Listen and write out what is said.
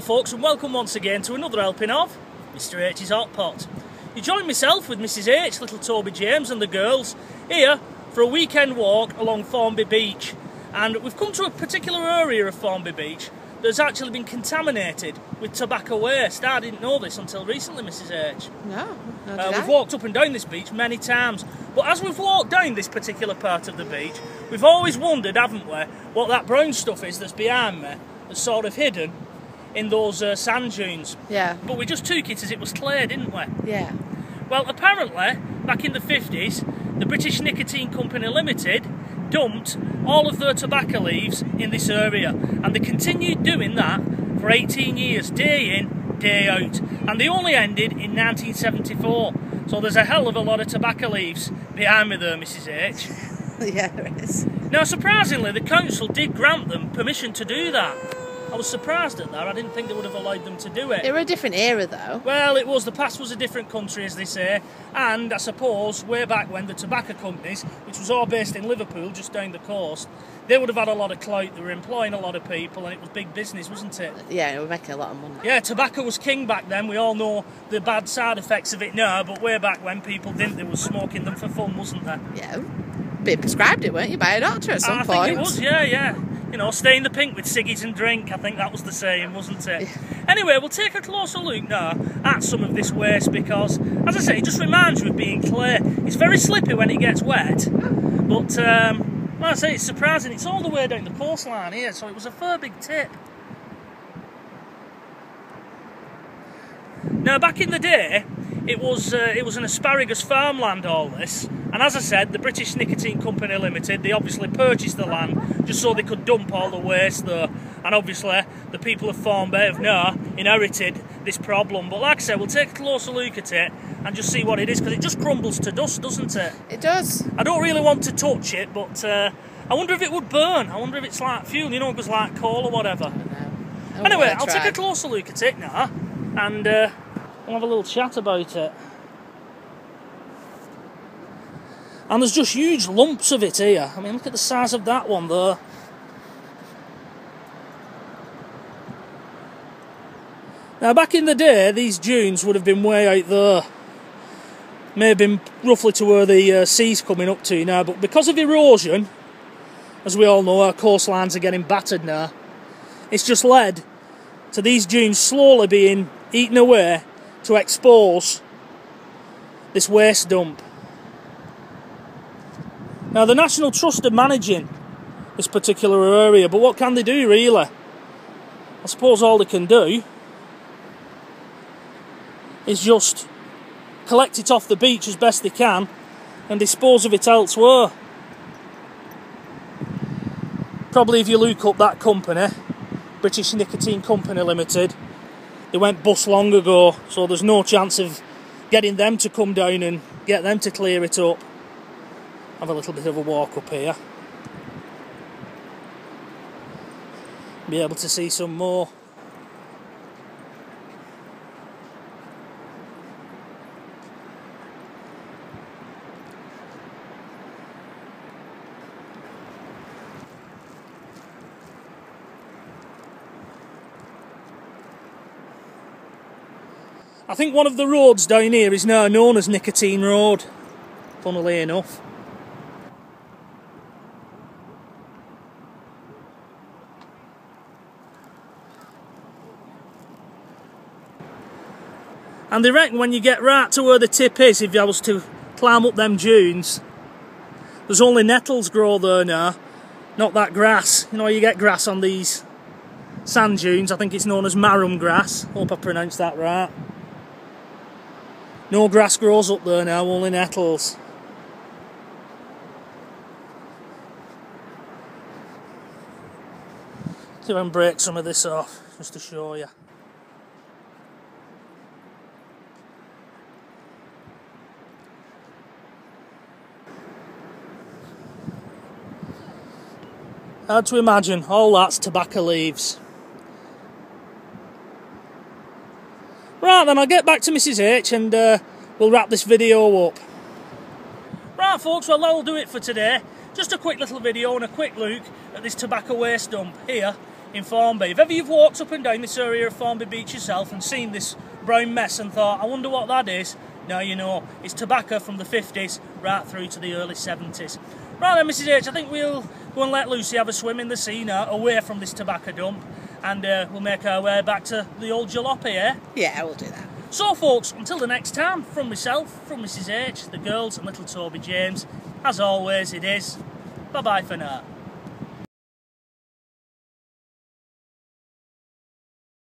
folks, and welcome once again to another helping of Mr H's Hot Pot. You join myself with Mrs H, little Toby James and the girls here for a weekend walk along Formby Beach, and we've come to a particular area of Formby Beach that's actually been contaminated with tobacco waste. I didn't know this until recently, Mrs H. No, we've walked up and down this beach many times, but as we've walked down this particular part of the beach, we've always wondered, haven't we, what that brown stuff is that's behind me, that's sort of hidden in those sand dunes. Yeah. But we just took it as it was clear, didn't we? Yeah. Well, apparently, back in the 50s, the British Nicotine Company Ltd dumped all of their tobacco leaves in this area, and they continued doing that for 18 years, day in, day out, and they only ended in 1974. So there's a hell of a lot of tobacco leaves behind me there, Mrs H. Yeah, there is. Now, surprisingly, the council did grant them permission to do that. I was surprised at that. I didn't think they would have allowed them to do it. They were a different era, though. Well, it was. The past was a different country, as they say. And I suppose, way back when, the tobacco companies, which was all based in Liverpool, just down the coast, they would have had a lot of clout. They were employing a lot of people, and it was big business, wasn't it? Yeah, they were making a lot of money. Yeah, tobacco was king back then. We all know the bad side effects of it now, but way back when, people didn't. They were smoking them for fun, wasn't they? Yeah. Bit prescribed it, weren't you, by a doctor at some point? I think it was, yeah. You know, stay in the pink with ciggies and drink, I think that was the saying, wasn't it? Yeah. Anyway, we'll take a closer look now at some of this waste because, as I say, it just reminds you of being clay. It's very slippy when it gets wet, but, like I say, it's surprising. It's all the way down the coastline here, so it was a fair big tip. Now, back in the day, it was an asparagus farmland, all this, and as I said, the British Nicotine Company Ltd, they obviously purchased the land just so they could dump all the waste there, and obviously the people of Formby have now inherited this problem. But like I said, we'll take a closer look at it and just see what it is, because it just crumbles to dust, doesn't it? It does. I don't really want to touch it, but I wonder if it would burn. I wonder if it's like fuel, you know, it goes like coal or whatever. Anyway, I'll take a closer look at it now, and we'll have a little chat about it. And there's just huge lumps of it here. I mean, look at the size of that one there. Now, back in the day, these dunes would have been way out there. May have been roughly to where the sea's coming up to now, but because of erosion, as we all know, our coastlines are getting battered now. It's just led to these dunes slowly being eaten away to expose this waste dump. Now, the National Trust are managing this particular area, but what can they do, really? I suppose all they can do is just collect it off the beach as best they can and dispose of it elsewhere. Probably if you look up that company, British Nicotine Company Ltd, they went bust long ago, so there's no chance of getting them to come down and get them to clear it up. Have a little bit of a walk up here. Be able to see some more. I think one of the roads down here is now known as Nicotine Road, funnily enough. And they reckon when you get right to where the tip is, if I was to climb up them dunes, there's only nettles grow there now, not that grass. You know, you get grass on these sand dunes. I think it's known as marrum grass. Hope I pronounced that right. No grass grows up there now, only nettles. See if I can break some of this off, just to show you. Hard to imagine, all that's tobacco leaves. Right then, I'll get back to Mrs H and we'll wrap this video up. Right folks, well that'll do it for today. Just a quick little video and a quick look at this tobacco waste dump here in Formby. If ever you've walked up and down this area of Formby Beach yourself and seen this brown mess and thought, I wonder what that is, now you know, it's tobacco from the 50s right through to the early 70s. Right then, Mrs H, I think we'll go and let Lucy have a swim in the sea now, away from this tobacco dump, and we'll make our way back to the old jalopy, eh? Yeah, we'll do that. So folks, until the next time, from myself, from Mrs H, the girls and little Toby James, as always it is, bye bye for now.